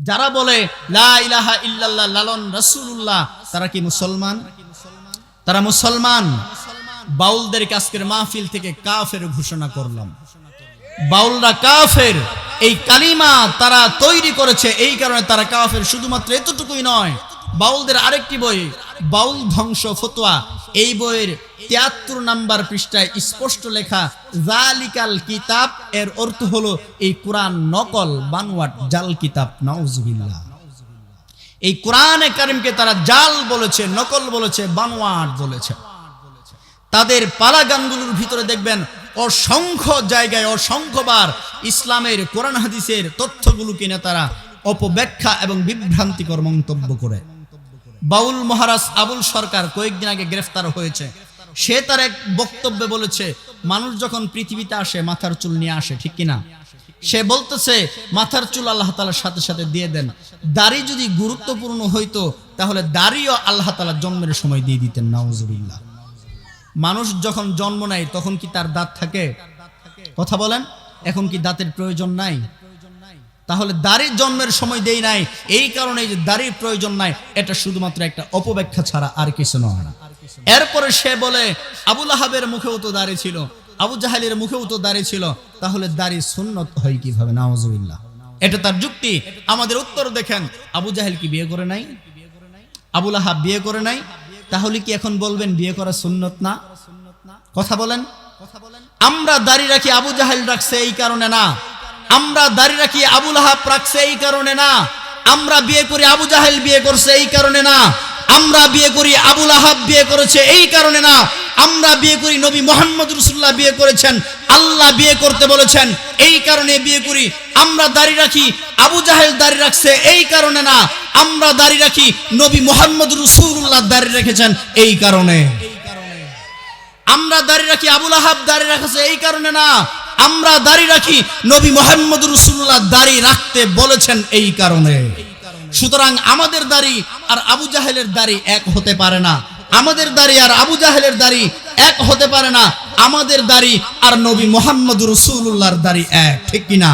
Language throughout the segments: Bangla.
যারা বলে লা ইলাহা ইল্লাল্লাহ লালন রাসূলুল্লাহ, তারা কি মুসলমান? তারা মুসলমান। বাউলদেরকে আজকের মাহফিল থেকে কাফের ঘোষণা করলাম। বাউলরা কাফের, এই কালিমা তারা তৈরি করেছে, এই কারণে তারা কাফের। শুধুমাত্র এতটুকুই নয়, বাউলদের আরেকটি বই বাউল ধ্বংস ফতোয়া, এই বইয়ের ৭৩ নাম্বার পৃষ্ঠায় স্পষ্ট লেখা যালিকাল কিতাব, এর অর্থ হলো এই কোরআন নকল, বানোয়াট, জাল কিতাব। নাউজুবিল্লাহ। এই কোরআনে কারিমকে তারা জাল বলেছে, নকল বলেছে, বানোয়াট বলেছে। তাদের পালা গানগুলোর ভিতরে দেখবেন অসংখ্য জায়গায় অসংখ্যবার ইসলামের কোরআন হাদিসের তথ্যগুলো কিনে তারা অপব্যাখ্যা এবং বিভ্রান্তিকর মন্তব্য করে। বাউল মহারাজ আবুল সরকার কয়েকদিন আগে গ্রেফতার হয়েছে। সে তার এক বক্তব্যে বলেছে, মানুষ যখন পৃথিবীতে আসে মাথার চুল নিয়ে আসে, ঠিক কিনা? সে বলতেছে মাথার চুল আল্লাহ তাআলার সাথে সাথে দিয়ে দেন। দাড়ি যদি গুরুত্বপূর্ণ হইতো তাহলে দাড়িও আল্লাহ তাআলা জন্মের সময় দিয়ে দিতেন। নাউজুবিল্লাহ। মানুষ যখন জন্ম নেয় তখন কি তার দাঁত থাকে? কথা বলেন, এখন কি দাঁতের প্রয়োজন নাই? তাহলে দাড়ির জন্মের সময় দেই নাই, এই কারণে যে দাড়ির প্রয়োজন নাই, এটা শুধুমাত্র একটা অপব্যাখ্যা ছাড়া আর কিছু নয়। এরপরে সে বলে আবু লাহাবের মুখেও তো দাড়ি ছিল, আবু জাহেলের মুখেও তো দাড়ি ছিল, তাহলে দাড়ি সুন্নত হয় কিভাবে? নাউজুবিল্লাহ। এটা তার যুক্তি। আমাদের উত্তর দেখেন, আবু জাহেল কি বিয়ে করে নাই? আবু লাহাব বিয়ে করে নাই? তাহলে কি এখন বলবেন বিয়ে করা সুন্নত না? কথা বলেন। আমরা দাড়ি রাখি আবু জাহেল রাখছে এই কারণে না, আমরা দাড়ি রাখি আবু লাহাব রাখছে এই কারণে না, আমরা বিয়ে করি আবু জাহেল বিয়ে করছে এই কারণে না, আমরা বিয়ে করি আবু লাহাব বিয়ে করেছে এই কারণে না, আমরা বিয়ে করি নবী মুহাম্মদ রাসূলুল্লাহ বিয়ে করেছেন, আল্লাহ বিয়ে করতে বলেছেন, এই কারণে বিয়ে করি। আমরা দাড়ি রাখি আবু জাহেল দাড়ি রাখছে এই কারণে না, আমরা দাড়ি রাখি নবী মুহাম্মদ রাসূলুল্লাহ দাড়ি রেখেছেন এই কারণে। আমরা দাড়ি রাখি আবু লাহাব দাড়ি রাখছে এই কারণে না, আমরা দাড়ি রাখি নবী মুহাম্মদ রাসূলুল্লাহ দাড়ি রাখতে বলেছেন এই কারণে। সুতরাং আমাদের দাড়ি আর আবু জাহেলের দাড়ি এক হতে পারে না, আমাদের দাড়ি আর আবু জাহেলের দাড়ি এক হতে পারে না, আমাদের দাড়ি আর নবী মুহাম্মদ রাসূলুল্লাহর দাড়ি এক, ঠিক কিনা?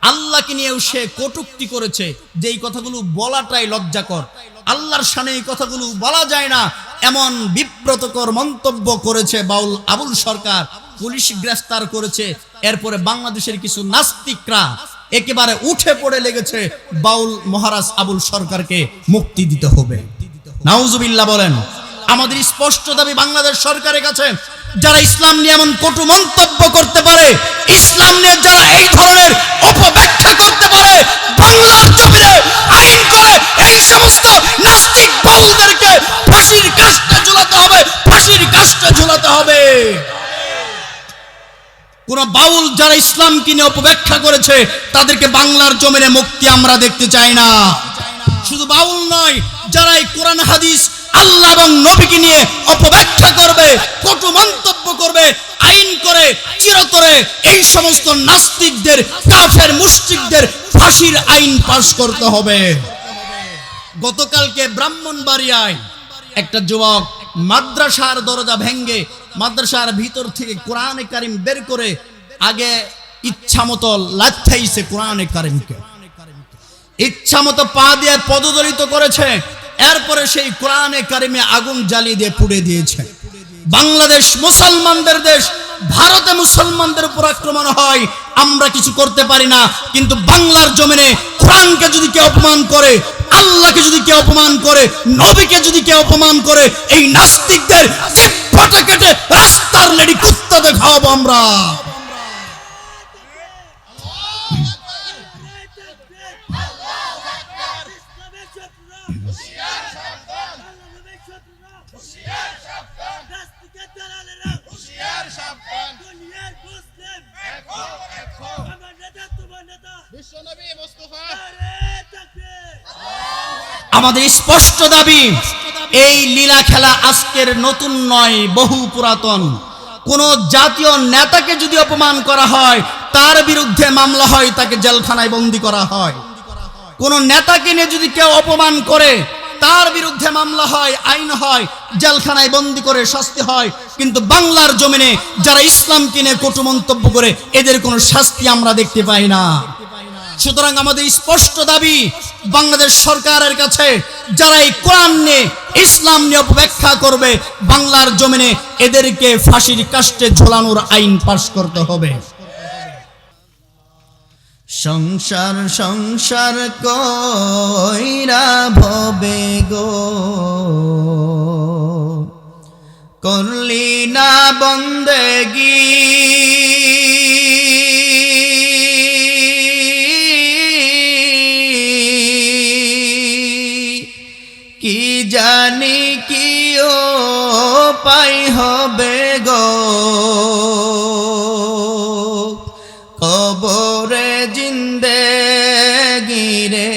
আল্লাহকে নিয়েও সে কটূক্তি করেছে, যে এই কথাগুলো বলাটাই লজ্জাকর, আল্লাহর শানে এই কথাগুলো বলা যায় না, এমন বিব্রতকর মন্তব্য করেছে বাউল আবুল সরকার। পুলিশ গ্রেফতার করেছে। এরপরে বাংলাদেশের কিছু নাস্তিকরা একেবারে উঠে পড়ে লেগেছে, বাউল মহারাজ আবুল সরকারকে মুক্তি দিতে হবে। নাউজুবিল্লাহ বলেন। আমাদের স্পষ্ট দাবি বাংলাদেশ সরকারের কাছে, যারা ইসলাম নিয়ে এমন কটু মন্তব্য করতে পারে, ইসলাম নিয়ে যারা এই ধরনের অপব্যাখ্যা করতে পারে, বাংলার জমিনে আইন করে এই সমস্ত নাস্তিক বাউলদেরকে ফাঁসির কাস্টে ঝুলাতে হবে, ফাঁসির কাস্টে ঝুলাতে হবে। কোন বাউল যারা ইসলামকে নিয়ে অপব্যাখ্যা করেছে তাদেরকে বাংলার জমিনে মুক্তি আমরা দেখতে চাই না। শুধু বাউল নয়, যারা এই কোরআন হাদিস আল্লাহ এবং নবীকে নিয়ে অপব্যাখ্যা করবে, কটু মন্তব্য করবে, আইন করে চিরতরে এই সমস্ত নাস্তিকদের, কাফের মুশরিকদের ফাঁসির আইন পাশ করতে হবে। গতকালকে ব্রাহ্মণবাড়িয়ায় একটা যুবক মাদ্রাসার দরজা ভেঙে মাদ্রাসার ভিতর থেকে কোরআনে কারিম বের করে আগে ইচ্ছামতো লাথাইছে, কোরআনে কারিমকে ইচ্ছামতো পা দিয়ে পদদলিত করেছে। এরপরে সেই কোরআনে কারিমে আগুন জ্বালিয়ে দিয়ে পুড়ে দিয়েছে। বাংলাদেশ মুসলমানদের দেশ, ভারতে মুসলমানদের উপর আক্রমণ হয়, আমরা কিছু করতে পারি না। কিন্তু বাংলার জমিনে কোরআনকে যদি কেউ অপমান করে, আল্লাহকে যদি কেউ অপমান করে, নবীকে যদি কেউ অপমান করে, এই নাস্তিকদের জিভ ফাটা কেটে রাস্তার লেডি কুত্তাতে খাওয়াবো আমরা। আমাদের স্পষ্ট দাবি, এই লীলা খেলা আজকের নতুন নয়, বহু পুরাতন। কোন জাতীয় নেতাকে যদি অপমান করা হয়, তার বিরুদ্ধে মামলা হয়, তাকে জেলখানায় বন্দী করা হয়। কোন নেতাকে নিয়ে যদি কেউ অপমান করে, তার বিরুদ্ধে মামলা হয়, আইন হয়, জেলখানায় বন্দী করে শাস্তি হয়। কিন্তু বাংলার জমিনে যারা ইসলামকে নিয়ে কটু মন্তব্য করে, এদের কোনো শাস্তি আমরা দেখতে পাই না। সুতরাং আমাদের স্পষ্ট দাবি বাংলাদেশ সরকারের কাছে, যারা এই কোরআন নিয়ে ইসলাম নিয়ে অপব্যাখ্যা করবে, বাংলার জমিনে এদেরকে ফাঁসির কাস্টে ঝোলানোর আইন পাশ করতে হবে। সংসার সংসার কইরা ভবে গো, করলি না বন্দেগি, কি জানি কি ও পাই হবে গো, কবরে জিন্দেগি রে,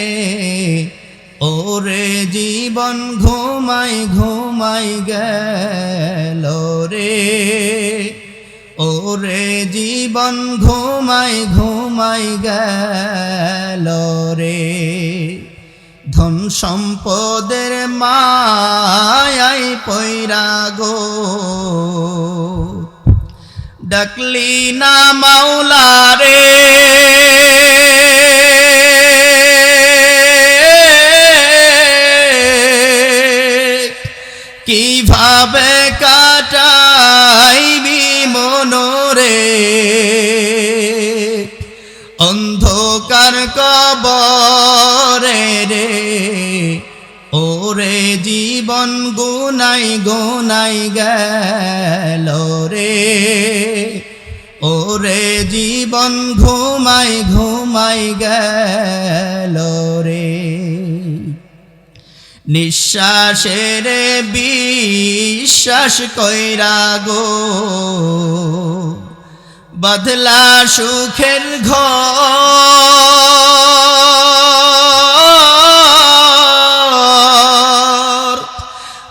ওরে জীবন ঘুমাই ঘুমাই গেল রে, ওরে জীবন ঘুমাই ঘুমাই গেল রে। ধন সম্পদের মায়াই পয়রা গো, ডাকলি না মাওলা রে, কিভাবে কাটাইবি মনরে, অন্ধকার কবরে রে, ওরে জীবন গুনাই গুনাই গেল রে, ওরে জীবন ঘুমাই ঘুমাই গেল রে। নিঃশ্বাসের বিশ্বাস কইরা গো, বাঁধলা সুখের ঘর,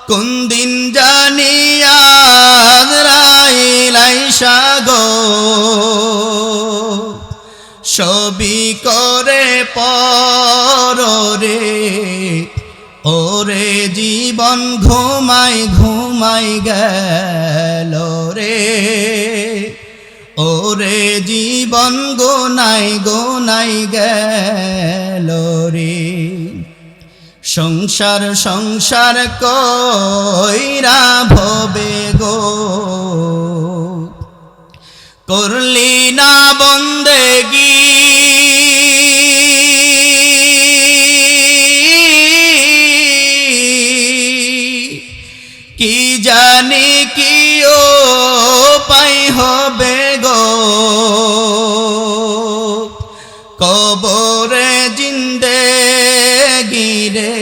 কোন দিন জানি আজরাইলাইসা গো, সবই করে পরে, ওরে জীবন ঘুমাই ঘুমাই গেল রে, ওরে জীবন গোনাই গোনাই গেল রে। সংসার সংসার কইরা ভবে গো, করলি না বন্দেগি, কি জানি কি ও পাই হবে গো, কবরে জিন্দেগি রে,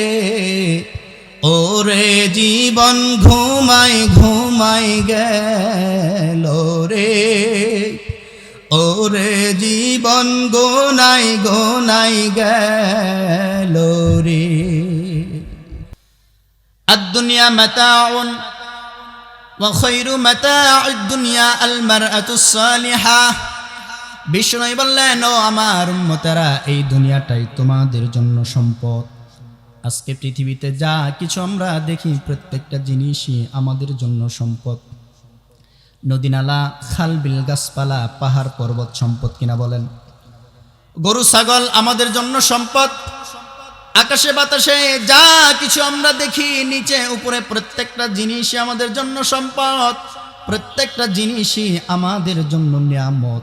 ওরে জীবন ঘুমাই ঘুমাই গেল রে, ওরে জীবন গোনাই গোনাই গেল রে। الدنيا متاع وخير متاع الدنيا المرأة الصالحة। বিষ্ণু বললেন, ও আমার উম্মতেরা, এই দুনিয়াটাই তোমাদের জন্য সম্পদ। আজকে পৃথিবীতে যা কিছু আমরা দেখি, প্রত্যেকটা জিনিসই আমাদের জন্য সম্পদ। নদী নালা, খাল বিল, গাছপালা, পাহাড় পর্বত সম্পদ কিনা বলেন? গরু ছাগল আমাদের জন্য সম্পদ। আকাশে বাতাসে যা কিছু আমরা দেখি, নিচে উপরে, প্রত্যেকটা জিনিসই আমাদের জন্য সম্পদ, প্রত্যেকটা জিনিসই আমাদের জন্য নিয়ামত।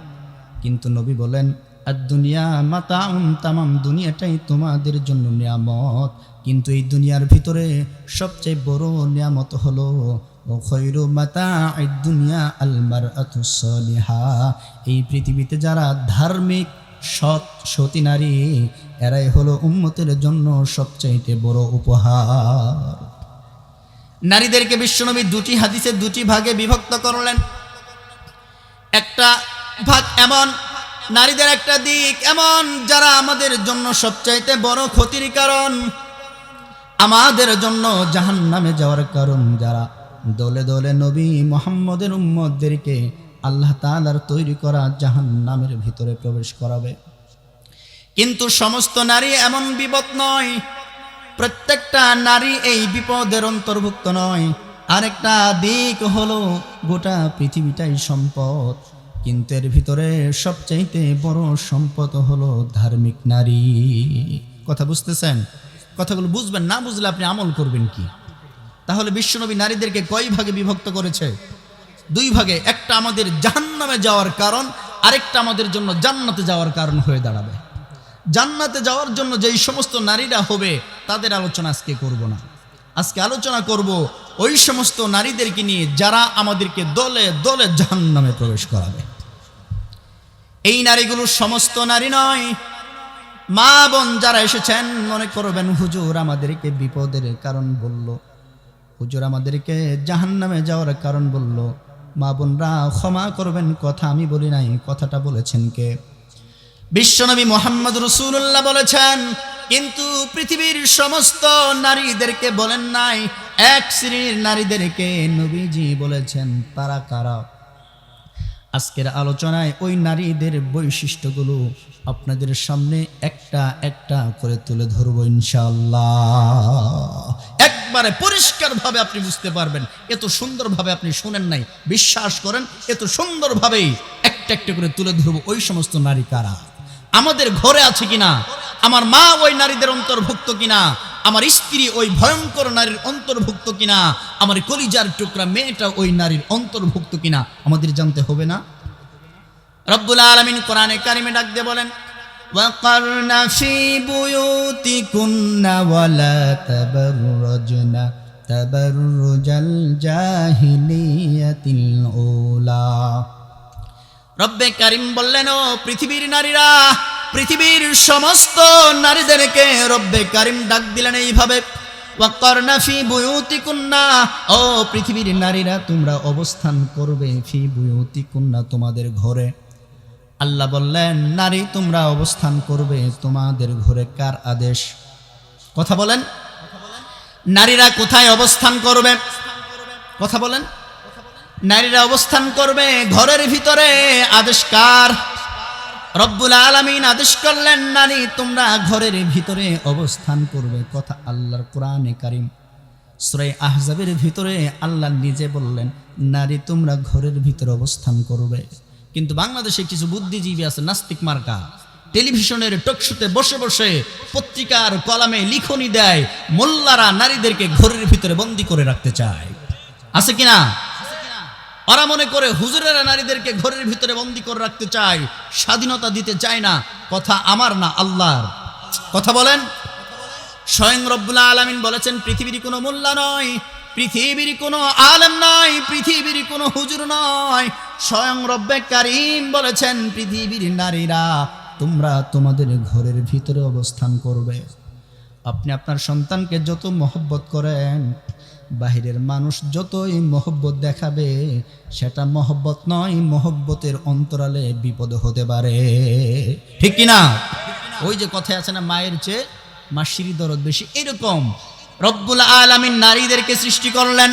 কিন্তু নবী বলেন, আদ-দুনিয়া মাতাউন, তামাম দুনিয়াটাই তোমাদের জন্য নিয়ামত, কিন্তু এই দুনিয়ার ভিতরে সবচেয়ে বড় নিয়ামত হলো ও খৈরু মাতা'আদ দুনিয়া আল মারআতুস সালিহা। এই পৃথিবীতে যারা ধার্মিক সৎ সতী নারী, এরাই হলো উম্মতের জন্য সবচাইতে বড় উপহার। নারীদেরকে বিশ্বনবী দুটি হাদিসে দুটি ভাগে বিভক্ত করলেন। একটা ভাগ এমন, নারীদের একটা দিক এমন যারা আমাদের জন্য সবচাইতে বড় ক্ষতির কারণ, আমাদের জন্য জাহান্নামে যাওয়ার কারণ, যারা দলে দলে নবী মুহাম্মদের উম্মতদেরকে আল্লাহ তাআলার তৈরি করা জাহান্নামের ভিতরে প্রবেশ করাবে। কিন্তু সমস্ত নারী এমন বিপদ নয়, প্রত্যেকটা নারী এই বিপদের অন্তর্ভুক্ত নয়। আরেকটা দিক হলো গোটা পৃথিবীটাই সম্পদ, কিন্তু এর ভিতরে সবচাইতে বড় সম্পদ হলো ধার্মিক নারী। কথা বুঝতেছেন? কথাগুলো বুঝবেন, না বুঝলে আপনি আমল করবেন কি? তাহলে বিশ্বনবী নারীদেরকে কয় ভাগে বিভক্ত করেছে? 2 ভাগে। একটা আমাদের জাহান্নামে যাওয়ার কারণ, আরেকটা আমাদের জন্য জান্নাতে যাওয়ার কারণ হয়ে দাঁড়াবে। জান্নাতে যাওয়ার জন্য যেই সমস্ত নারীরা হবে তাদের আলোচনা আজকে করব না। আজকে আলোচনা করব ওই সমস্ত নারীদেরকে নিয়ে যারা আমাদেরকে দলে দলে জাহান্নামে প্রবেশ করাবে। এই নারীগুলো সমস্ত নারী নয়। মা বোন যারা এসেছেন মনে করবেন হুজুর আমাদেরকে বিপদের কারণ বলল, হুজুর আমাদেরকে জাহান্নামে যাওয়ার কারণ বলল। মা বোনরা ক্ষমা করবেন, কথা আমি বলি নাই, কথাটা বলেছেন কে? বিশ্বনবী মুহাম্মদ রাসূলুল্লাহ বলেছেন। কিন্তু পৃথিবীর সমস্ত নারীদেরকে বলেন নাই, এক শ্রেণীর নারীদেরকে নবীজি বলেছেন। তারা কারা? আজকের আলোচনায় ওই নারীদের বৈশিষ্ট্যগুলো আপনাদের সামনে একটা একটা করে তুলে ধরবো ইনশাআল্লাহ। একবারে পরিষ্কারভাবে আপনি বুঝতে পারবেন। এত সুন্দরভাবে আপনি শুনেন নাই, বিশ্বাস করেন এত সুন্দরভাবেই একটা একটা করে তুলে ধরবো ওই সমস্ত নারী কারা। আমাদের ঘরে আছে কিনা, আমার মা ওই নারীদের অন্তর্ভুক্ত কিনা, আমার স্ত্রী ওই ভয়ঙ্কর নারীর অন্তর্ভুক্ত কিনা, আমার কলিজার টুকরা মেয়েটা ওই নারীর অন্তর্ভুক্ত কিনা আমাদের জানতে হবে না? রব্বুল আলামিন কোরআনে কারিমে ডাক দিয়ে বলেন, ওয়াকারনা ফি বুয়ুতিকুন্না ওয়ালা তাবাররাজনা তাবাররুজাল জাহিলিয়াতিল উলা। রব্বে কারিম বললেন, ও পৃথিবীর নারীরা, পৃথিবীর সমস্ত নারীদেরকে রব্বে কারিম ডাক দিলেন এইভাবে, ওয়াকারনা ফি বুয়ুতিকুন্না, ও পৃথিবীর নারীরা তোমরা অবস্থান করবে ফি বুয়ুতিকুন্না, তোমাদের ঘরে। আল্লাহ বললেন নারী তোমরা অবস্থান করবে তোমাদের ঘরে। কার আদেশ? কথা বলেন, নারীরা কোথায় অবস্থান করবে? কথা বলেন, নারীরা অবস্থান করবে ঘরের ভিতরে। আদেশ কার? রব্বুল আলামিন আদেশ করলেন নারী তোমরা ঘরের ভিতরে অবস্থান করবে। কথা আল্লাহর কোরআনে কারিম সূরা আহজাবের ভিতরে আল্লাহ নিজে বললেন নারী তোমরা ঘরের ভিতরে অবস্থান করবে। কিন্তু বাংলাদেশে কিছু বুদ্ধিজীবী আছে, নাস্তিক মার্কা, টেলিভিশনের টকশোতে বসে বসে পত্রিকার কলামে লিখনি দেয়, মোল্লারা নারীদেরকে ঘরের ভিতরে বন্দী করে রাখতে চায়। আছে কিনা? ওরা মনে করে হুজুরেরা নারীদেরকে ঘরের ভিতরে বন্দী করে রাখতে চায়, স্বাধীনতা দিতে চায় না। কথা আমার না, আল্লাহর। কথা বলেন, স্বয়ং রব্বুল আলামিন বলেছেন পৃথিবীর কোনো মোল্লা নয়, পৃথিবীর কোনো আলেম নয়, পৃথিবীর কোনো হুজুর নয়, স্বয়ং রব্বে কারিম বলেছেন পৃথিবীর নারীরা তোমরা তোমাদের ঘরের ভিতরে অবস্থান করবে। আপনি আপনার সন্তানকে যত মহব্বত করেন, বাহিরের মানুষ যতই মহব্বত দেখাবে সেটা মহব্বত নয়, মহব্বতের অন্তরালে বিপদ হতে পারে। ঠিক কিনা? ওই যে কথা আছে না, মায়ের চেয়ে মাসির দরদ বেশি। এরকম রব্বুল আলামিন নারীদেরকে সৃষ্টি করলেন।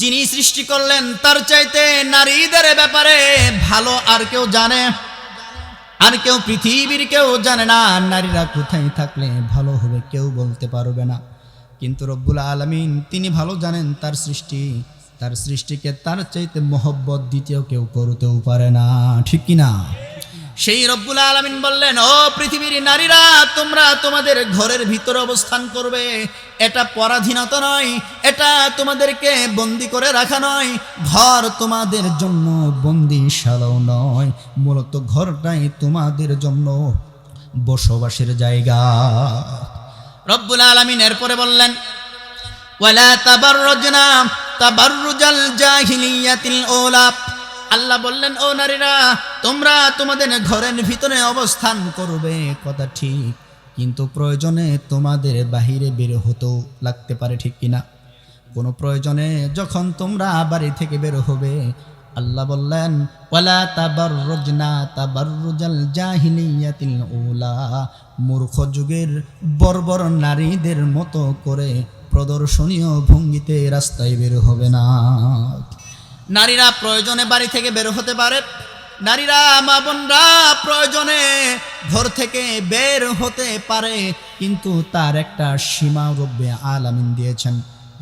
যিনি সৃষ্টি করলেন তার চাইতে নারীদের ব্যাপারে ভালো আর কেউ জানে? আর কেউ পৃথিবীর কেউ জানে না। নারীরা কোথায় থাকলে ভালো হবে কেউ বলতে পারবে না। কিন্তু রব্বুল আলামিন তিনি ভালো জানেন তার সৃষ্টি, তার সৃষ্টিকে তার চাইতে মহব্বত দ্বিতীয় কেউ করতেও পারে না। ঠিক কিনা? সেই রব্বুল আলামিন বললেন ও পৃথিবীর নারীরা তোমরা তোমাদের ঘরের ভিতরে অবস্থান করবে। এটা পরাধীনতা নয়, এটা তোমাদেরকে বন্দি করে রাখা নয়, ঘর তোমাদের জন্য বন্দিশালাও নয়, মূলত ঘরটাই তোমাদের জন্য বসবাসের জায়গা। রব্বুল আলামিন এরপরে বললেন ওয়ালা তাবাররুজনা তাবাররুজাল জাহিলিয়াতিল উলা। আল্লাহ বললেন ও নারীরা তোমরা তোমাদের ঘরের ভিতরে অবস্থান করবে, কথা ঠিক, কিন্তু প্রয়োজনে তোমাদের বাহিরে বের হতেও লাগতে পারে। ঠিক কিনা? কোনো প্রয়োজনে যখন তোমরা বাড়ি থেকে বের হবে, আল্লাহ বললেন ওয়ালা তাবাররুজনা তাবাররুজাল জাহিলিয়াতিল উলা, মূর্খ যুগের বর্বর নারীদের মতো করে প্রদর্শনীয় ভঙ্গিতে রাস্তায় বের হবে না। নারীরা প্রয়োজনে বাড়ি থেকে বের হতে পারে, নারীরা মা বোনরা প্রয়োজনে ঘর থেকে বের হতে পারে, কিন্তু তার একটা সীমা রব্বে আলামিন দিয়েছেন।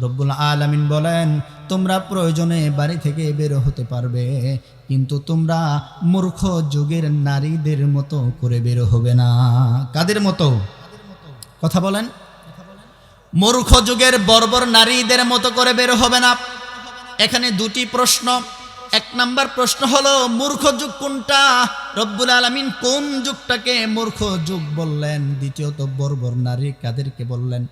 রব্বুল আলামিন বলেন, তোমরা প্রয়োজনে বাড়ি থেকে বের হতে পারবে, কিন্তু তোমরা মূর্খ যুগের নারীদের মতো করে বের হবে না। কাদের মতো? কথা বলেন। মূর্খ যুগের বর্বর নারীদের মতো করে বের হবে না। এখানে দুটি প্রশ্ন। এক নাম্বার প্রশ্ন হলো, মূর্খ যুগ কোনটা? রব্বুল আলামিন কোন যুগটাকে মূর্খ যুগ বললেন? দ্বিতীয়ত, বর্বর নারী কাদেরকে বললেন?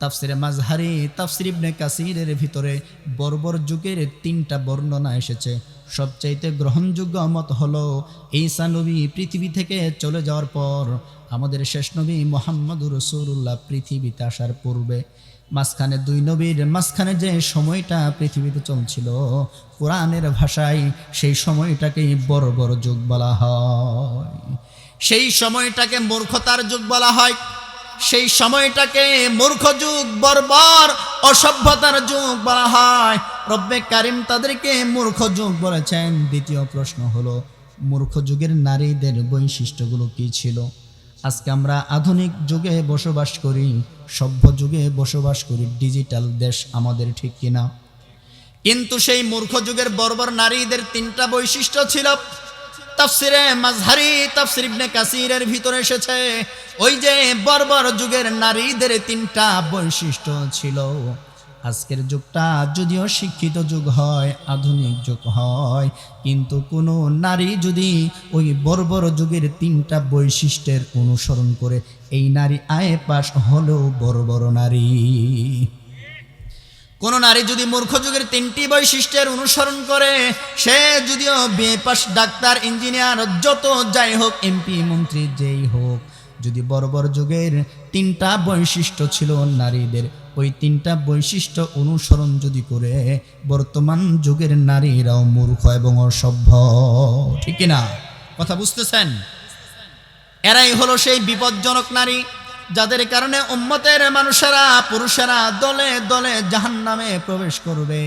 তাফসিরে মাযহারি, তাফসির ইবনে কাসিরের ভিতরে বর্বর যুগের 3টা বর্ণনা এসেছে। সবচাইতে গ্রহণযোগ্য মত হলো, ঈসা নবী পৃথিবী থেকে চলে যাওয়ার পর আমাদের শেষ নবী মুহাম্মদুর রাসূলুল্লাহ পৃথিবীতে আসার পূর্বে মাঝখানে 2 নবীর মাঝখানে যে সময়টা পৃথিবীতে চলছিল, কোরআনের ভাষায় সেই সময়টাকেই বর্বর যুগ বলা হয়। সেই সময়টাকে মূর্খতার যুগ বলা হয়। সেই সময়টাকে মূর্খ যুগ, বর্বর অসভ্যতার যুগ বলা হয়। রব্বে কারিম তাদেরকে মূর্খ যুগ বলেছেন। দ্বিতীয় প্রশ্ন হলো, মূর্খ যুগের নারীদের বৈশিষ্ট্যগুলো কি ছিল? আজকে আমরা আধুনিক যুগে বসবাস করি, সভ্য যুগে বসবাস করি, ডিজিটাল দেশ আমাদের, ঠিক কিনা? কিন্তু সেই মূর্খ যুগের বর্বর নারীদের 3টা বৈশিষ্ট্য ছিল। তাফসিরে মাযহারি, তাফসির ইবনে কাসিরের ভিতরে এসেছে, ওই যে বর্বর যুগের নারীদের 3টা বৈশিষ্ট্য ছিল। আজকের যুগটা যদিও শিক্ষিত যুগ হয়, আধুনিক যুগ হয়, কিন্তু কোনো নারী যদি ওই বর্বর যুগের 3টা বৈশিষ্ট্যের অনুসরণ করে, এই নারী আয়ে পাশ হলেও বর্বর নারী। কোন নারী যদি মূর্খ যুগের 3টি বৈশিষ্ট্যের অনুসরণ করে, সে যদিও বিএ পাস, ডাক্তার, ইঞ্জিনিয়ার, যত যাই হোক, এমপি, মন্ত্রী যেই হোক, যদি বর্বর যুগের 3টা বৈশিষ্ট্য ছিল নারীদের, ওই 3টা বৈশিষ্ট্য অনুসরণ যদি করে, বর্তমান যুগের নারীরাও মূর্খ এবং অসভ্য, ঠিক কিনা? কথা বুঝতেছেন? এরাই হলো সেই বিপজ্জনক নারী, যাদের কারণে উম্মতের মানুষেরা, পুরুষেরা দলে দলে জাহান্নামে প্রবেশ করবে।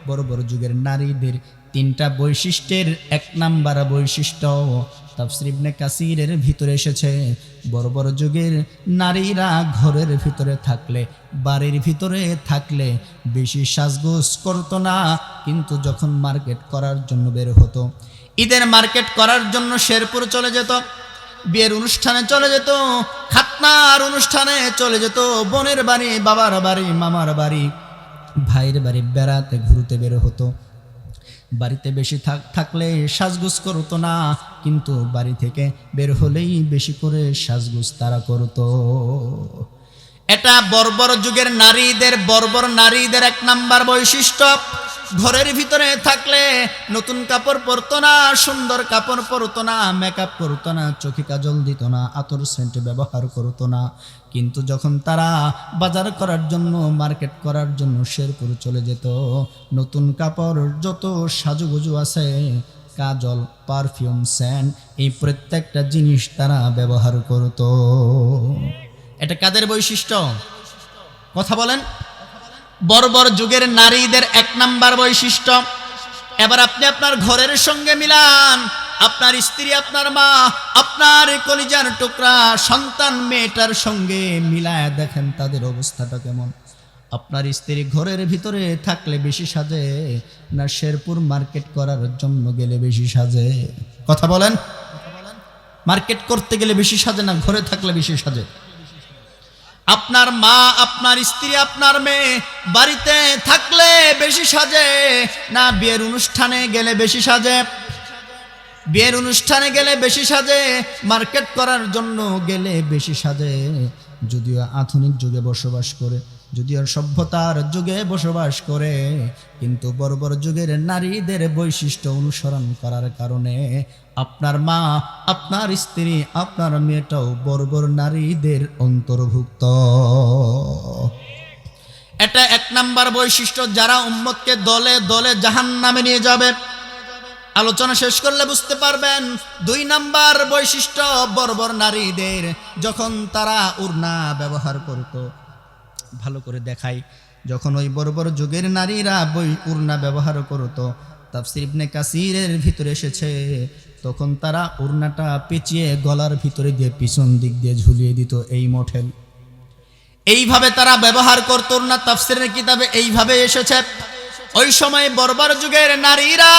বর্বর যুগের নারীদের 3টা বৈশিষ্ট্যের 1 নাম্বার বৈশিষ্ট্য তাফসির ইবনে কাসিরের ভিতরে এসেছে, বর্বর যুগের নারীরা ঘরের ভিতরে থাকলে, বাড়ির ভিতরে থাকলে বেশি সাজগোজ করতো না, কিন্তু যখন মার্কেট করার জন্য বের হতো, ঈদের মার্কেট করার জন্য শেরপুর চলে যেত, বিয়ের অনুষ্ঠানে চলে যেত, খাতনার অনুষ্ঠানে চলে যেত, বোনের বাড়ি, বাবার বাড়ি, মামার বাড়ি, ভাইয়ের বাড়ি বেড়াতে ঘুরতে বের হতো। বাড়িতে বেশি থাকলে সাজগোজ করতো না, কিন্তু বাড়ি থেকে বের হলেই বেশি করে সাজগোজ তারা করতো। এটা বর্বর যুগের নারীদের, বর্বর নারীদের 1 নাম্বার বৈশিষ্ট্য। ঘরের ভিতরে থাকলে নতুন কাপড় পরতো না, সুন্দর কাপড় পরতো না, মেকআপ করতো না, চোখে কাজল দিত না, আতর সেন্ট ব্যবহার করতো না, কিন্তু যখন তারা বাজার করার জন্য, মার্কেট করার জন্য শেরপুর চলে যেত, নতুন কাপড়, যত সাজুগুজু আছে, কাজল, পারফিউম, সেন্ট, এই প্রত্যেকটা জিনিস তারা ব্যবহার করতো। এটা কাদের বৈশিষ্ট্য? কথা বলেন। বর্বর যুগের নারীদের 1 নাম্বার বৈশিষ্ট্য। এবার আপনি আপনার ঘরের সঙ্গে মিলান, আপনার স্ত্রী, আপনার মা, আপনার কলিজার টুকরা সন্তান মেয়েটার সঙ্গে মিলায় দেখেন তাদের অবস্থাটা কেমন। আপনার স্ত্রী ঘরের ভিতরে থাকলে বেশি সাজে না শেরপুর মার্কেট করার জন্য গেলে বেশি সাজে? কথা বলেন। মার্কেট করতে গেলে বেশি সাজে না ঘরে থাকলে বেশি সাজে? আপনার মা, আপনার স্ত্রী, আপনার মেয়ে বাড়িতে থাকলে বেশি সাজে না বিয়ের অনুষ্ঠানে গেলে বেশি সাজে? বিয়ের অনুষ্ঠানে গেলে বেশি সাজে, মার্কেট করার জন্য গেলে বেশি সাজে। যদিও আধুনিক যুগে বসবাস করে, যদিও সভ্যতার যুগে বসবাস করে, কিন্তু বর্বর যুগের নারীদের বৈশিষ্ট্য অনুসরণ করার কারণে আপনার মা, আপনার স্ত্রী, আপনার মেয়েটাও বর্বর নারীদের অন্তর্ভুক্ত। এটা 1 নাম্বার বৈশিষ্ট্য, যারা উম্মতকে দলে দলে জাহান্নামে নিয়ে যাবে। আলোচনা শেষ করলে বুঝতে পারবেন। 2 নাম্বার বৈশিষ্ট্য বর্বর নারীদের, যখন তারা উড়না ব্যবহার করত, ভালো করে দেখাই, যখন ওই বর্বর যুগের নারীরা উড়না ব্যবহার করত, তাফসির ইবনে কাসিরের ভিতরে এসেছে, তখন তারা উড়নাটা পেঁচিয়ে গলার ভিতরে দিয়ে পিছন দিক দিয়ে ঝুলিয়ে দিত। এই মডেল, এইভাবে তারা ব্যবহার করতো না। তাফসীরের কিতাবে এইভাবে এসেছে, ওই সময় বর্বর যুগের নারীরা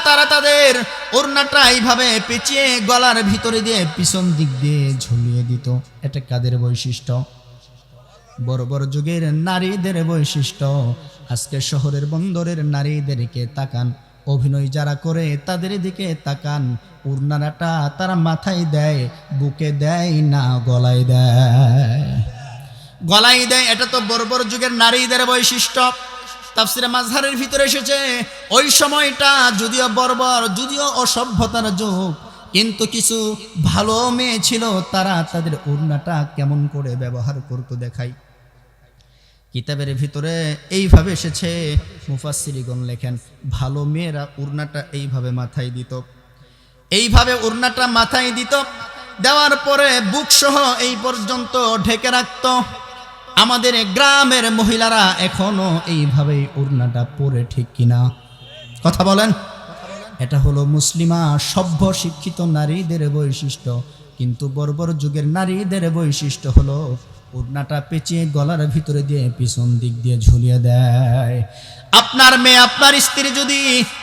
তারা তাদের ওড়নাটা এইভাবে পেঁচিয়ে গলার ভিতরে দিয়ে পিছন দিক দিয়ে ঝুলিয়ে দিত। এটা কাদের বৈশিষ্ট্য? বর্বর যুগের নারীদের বৈশিষ্ট্য। আজকে শহরের বন্দরের নারীদেরকে তাকান, অভিনয় যারা করে তাদের দিকে তাকান, ওড়নাটা তারা মাথায় দেয়, বুকে দেয় না, গলায় দেয়, গলায় দেয়। এটা তো বর্বর যুগের নারীদের বৈশিষ্ট্য। তাফসীরে মাজহারের ভিতরে এসেছে, ওই সময়টা যদিও বর্বর, যদিও অসভ্যতার যুগ, কিন্তু কিছু ভালো মেয়ে ছিল, তারা তাদের ওড়নাটা কেমন করে ব্যবহার করতো দেখাই। কিতাবের ভিতরে এইভাবে এসেছে, মুফাসসিরিগণ লেখেন, ভালো মেয়েরা ওড়নাটা এইভাবে মাথায় দিত, এইভাবে ওড়নাটা মাথায় দিত, দেওয়ার পরে বুক সহ এই পর্যন্ত ঢেকে রাখত। আমাদের গ্রামের মহিলারা এখনো এইভাবে ওড়নাটা পরে, ঠিক কিনা? কথা বলেন। এটা হলো মুসলিমা সভ্য শিক্ষিত নারীদের বৈশিষ্ট্য। কিন্তু বর্বর যুগের নারীদের বৈশিষ্ট্য হলো ওড়নাটা পেঁচিয়ে গলার ভিতরে দিয়ে পিছন দিক দিয়ে ঝুলিয়ে দেয়। আপনার মেয়ে, আপনার স্ত্রী যদি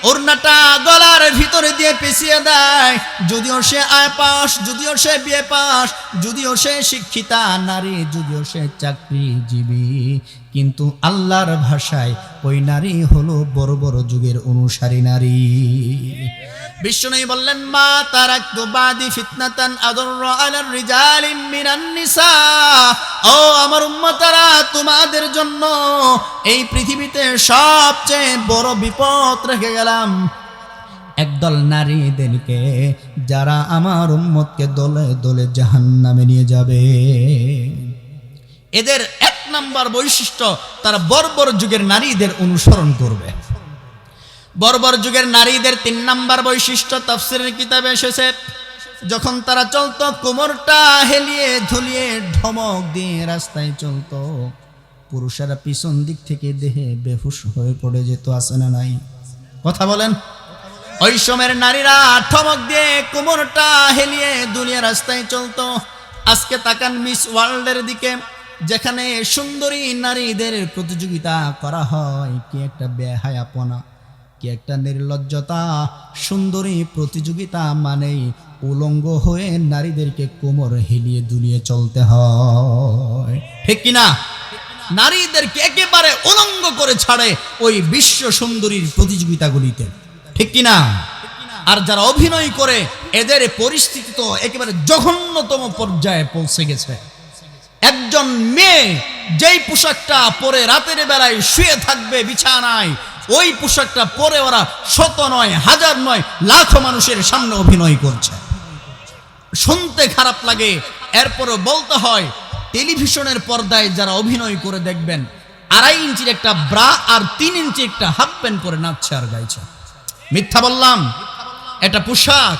ওড়নাটা গলার ভিতরে দিয়ে পেঁচিয়ে দেয়, যদিও সে আয় পাস, যদিও সে বিয়ে পাস, যদিও সে শিক্ষিতা নারী, যদিও সে চাকরিজীবী, কিন্তু আল্লাহর ভাষায় ওই নারী হলো বর্বর যুগের অনুসারী নারী। বিশ্বনবী বললেন, মা তারাকতু বাদি ফিতনাতান আদররা আলার রিজালি মিনান নিসা। ও আমার উম্মতারা, তোমাদের জন্য এই পৃথিবীতে সবচেয়ে বড় বিপদ রেখে গেলাম একদল নারীদেরকে, যারা আমার উম্মতকে দলে দলে জাহান্নামে নিয়ে যাবে। এদের এক নাম্বার বৈশিষ্ট্য, তারা বর্বর যুগের নারীদের অনুসরণ করবে। বর্বর যুগের নারীদের ৩ নাম্বার বৈশিষ্ট্য তাফসীরের কিতাবে এসেছে, যখন তারা চলতো কোমরটা হেলিয়ে ধুলিয়ে ঢমক দিয়ে রাস্তায় চলতো, পুরুষেরা পিছন দিক থেকে দেহে বেহুশ হয়ে পড়ে যেত। আছে না নাই? কথা বলেন। ওই সময়ের নারীরা ঠমক দিয়ে কোমরটা হেলিয়ে দুলিয়ে রাস্তায় চলতো। আজকে তাকান মিস ওয়ার্ল্ডের দিকে, যেখানে সুন্দরী নারীদের প্রতিযোগিতা করা হয়, কি একটা বেহায়াপনা, কি একটা নির্লজ্জতা। সুন্দরী প্রতিযোগিতা মানেই উলঙ্গ হয়ে নারীদেরকে কোমর হেলিয়ে দুলিয়ে চলতে হয়, ঠিক কিনা? নারীদেরকে একেবারে উলঙ্গ করে ছাড়ে ওই বিশ্ব সুন্দরীর প্রতিযোগিতাগুলিতে, ঠিক কিনা? আর যারা অভিনয় করে, এদের পরিস্থিতি তো একেবারে জঘন্যতম পর্যায়ে পৌঁছে গেছে। একজন মেয়ে যেই পোশাকটা পরে রাতের বেলায় শুয়ে থাকবে বিছানায়, ওই পোশাকটা পরে ওরা শত নয়, হাজার নয়, লাখো মানুষের সামনে অভিনয় করছে। শুনতে খারাপ লাগে, এরপরও বলতে হয়, টেলিভিশনের পর্দায় যারা অভিনয় করে দেখবেন, 2.5 ইঞ্চির একটা ব্রা আর 3 ইঞ্চি একটা হাফ প্যান্ট পরে নাচছে আর গাইছে। মিথ্যা বললাম? এটা পোশাক,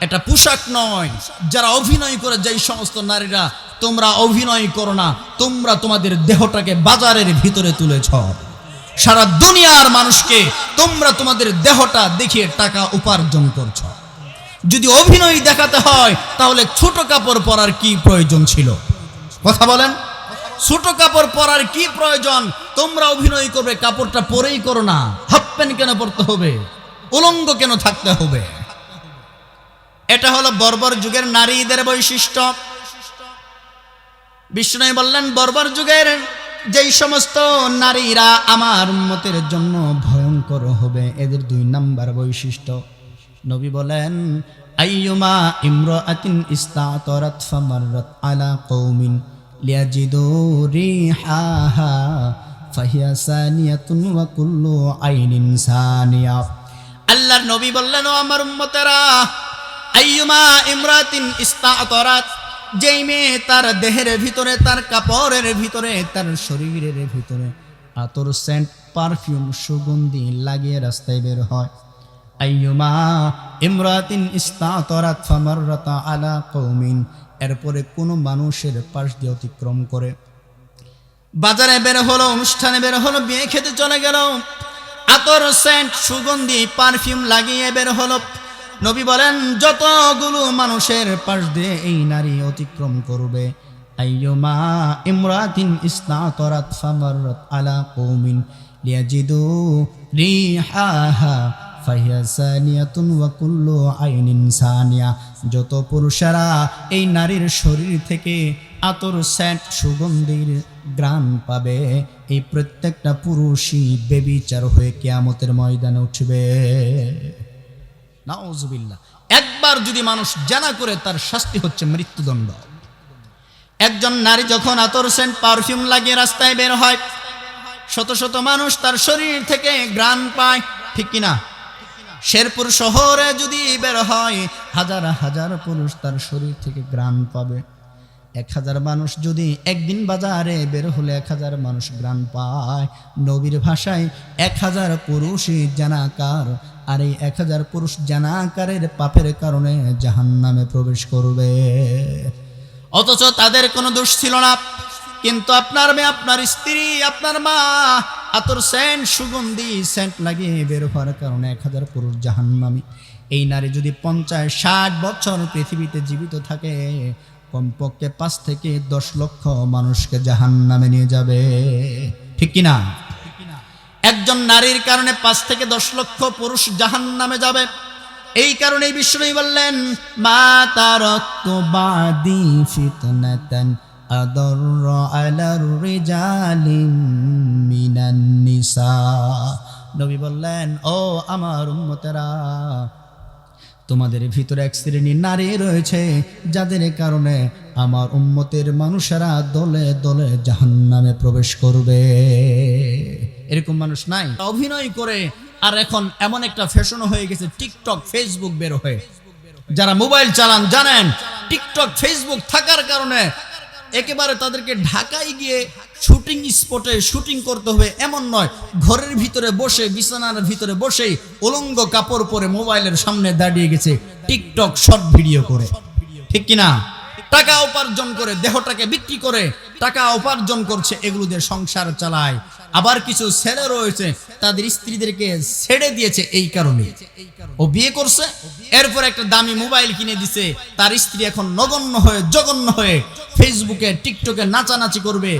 এটা পোশাক নয়। যারা অভিনয় করে, যেই সমস্ত নারীরা, তোমরা অভিনয় করো না, তোমরা তোমাদের দেহটাকে বাজারের ভিতরে তুলেছ। সারা দুনিয়ার মানুষকে তোমরা তোমাদের দেহটা দেখিয়ে টাকা উপার্জন করছ। যদি অভিনয় দেখাতে হয়, তাহলে ছোট কাপড় পরার কি প্রয়োজন ছিল? কথা বলেন। ছোট কাপড় পরার কি প্রয়োজন? তোমরা অভিনয় করবে, কাপড়টা পরেই করো না। হাফ প্যান্ট কেন পরতে হবে? উলঙ্গ কেন থাকতে হবে? এটা হলো বর্বর যুগের নারীদের বৈশিষ্ট্য। বিষ্ণু বললেন, বর্বর যুগের যেই সমস্ত নারীরা আমার উম্মতের জন্য ভয়ঙ্কর হবে, এদের 2 নাম্বার বৈশিষ্ট্য। নবী বলেন, আইয়ুমা ইমরাআতিন ইস্তাতরাত ফামাররাত আলা কওমিন লিয়াজিদু রিহাহা ফাহিয়া সানিয়াতুন ওয়া কুল্লু আইনিন সানিয়া। আল্লাহর নবী বললেন, ও আমার উম্মতেরা, আইয়ুমা ইমরাতিন ইস্তাতরাত, যেই মেয়ে তার দেহের ভিতরে, তার কাপড়ের ভিতরে, তার শরীরের ভিতরে আতর, সেন্ট, পারফিউম, সুগন্ধি লাগিয়ে রাস্তায় বের হয়, আইয়ুমা ইমরাতিন ইস্তাতরাত ফামাররাত আলা কওমিন, এরপরে কোনো মানুষের পাশ দিয়ে অতিক্রম করে, বাজারে বের হলো, অনুষ্ঠানে বের হলো, বিয়ে খেতে চলে গেল, আতর, সেন্ট, সুগন্ধি, পারফিউম লাগিয়ে বের হলো। নবী বলেন, যতগুলো মানুষের পাশ দিয়ে এই নারী অতিক্রম করবে, আইয়ুমা ইমরাতিন ইসতাতরাত ফামাররাত আলা কওমিন লিয়াজিদু রিহাহা ফাহিয়া সানিয়াতুন ওয়া কুল্লু আইনিন সানিয়া। যত পুরুষেরা এই নারীর শরীর থেকে আতর সেন্ট সুগন্ধির গ্রাণ পাবে, এই প্রত্যেকটা পুরুষই বেবিচার হয়ে কিয়ামতের ময়দানে উঠবে। নাউজুবিল্লাহ। একবার যদি মানুষ জানা করে তার শাস্তি হচ্ছে মৃত্যুদণ্ড। একজন নারী যখন আতর সেন্ট পারফিউম লাগিয়ে রাস্তায় বের হয়, শত শত মানুষ তার শরীর থেকে ঘ্রাণ পায়, ঠিক কিনা? শেরপুর শহরে যদি বের হয়, হাজার হাজার পুরুষ তার শরীর থেকে ঘ্রাণ পাবে। 1000 মানুষ যদি একদিন বাজারে বের হলে 1000 মানুষ ঘ্রাণ পায়। নবীর ভাষায় 1000 পুরুষই জানাকার, আর এই 1000 পুরুষ জানাকারের পাপের কারণে জাহান্নামে প্রবেশ করবে। অথচ তাদের কোনো দোষ ছিল না, কিন্তু আপনার মেয়ে, আপনার স্ত্রী, আপনার মা আতর সেন্ট সুগন্ধি সেন্ট লাগিয়ে বের হওয়ার কারণে 1000 পুরুষ জাহান্নামী। এই নারী যদি 50-60 বছর পৃথিবীতে জীবিত থাকে, কমপক্ষে 5 থেকে 10 লক্ষ মানুষকে জাহান্নামে নিয়ে যাবে, ঠিক কিনা? একজন নারীর কারণে 5 থেকে 10 লক্ষ পুরুষ জাহান্নামে যাবে। এই কারণেই বিষ্ণু বললেন, মা তারাকতু বাদি ফিতনাতান আদর আলার রিজালি মিনান নিসা। নবী বললেন, ও আমার উম্মতেরা, তোমাদের ভিতরে এক শ্রেণীর নারী রয়েছে যাদের কারণে আমার উম্মতের মানুষেরা দলে দলে জাহান্নামে প্রবেশ করবে। এরকম মানুষ নাই? অভিনয় করে। আর এখন এমন একটা ফ্যাশন হয়ে গেছে, টিকটক ফেসবুক বের হয়ে, যারা মোবাইল চালান জানেন, টিকটক ফেসবুক থাকার কারণে একেবারে তাদেরকে ঢাকায় গিয়ে শুটিং স্পটে শুটিং করতে হবে এমন নয়, ঘরের ভিতরে বসে, বিছানার ভিতরে বসেই উলঙ্গ কাপড় পরে মোবাইলের সামনে দাঁড়িয়ে গেছে টিকটক শর্ট ভিডিও করে, ঠিক কিনা? টাকা উপার্জন করে, দেহটাকে বিক্রি করে টাকা উপার্জন করছে, এগুলো দিয়ে সংসার চালায়। আবার কিছু ছেলে রয়েছে তাদের স্ত্রীদেরকে ছেড়ে দিয়েছে এই কারণে। ও বিয়ে করছে, এরপর একটা দামি মোবাইল কিনে দিছে, তার স্ত্রী এখন নগণ্য হয়ে জঘন্য হয়ে ফেসবুকে টিকটকে নাচানাচি করবে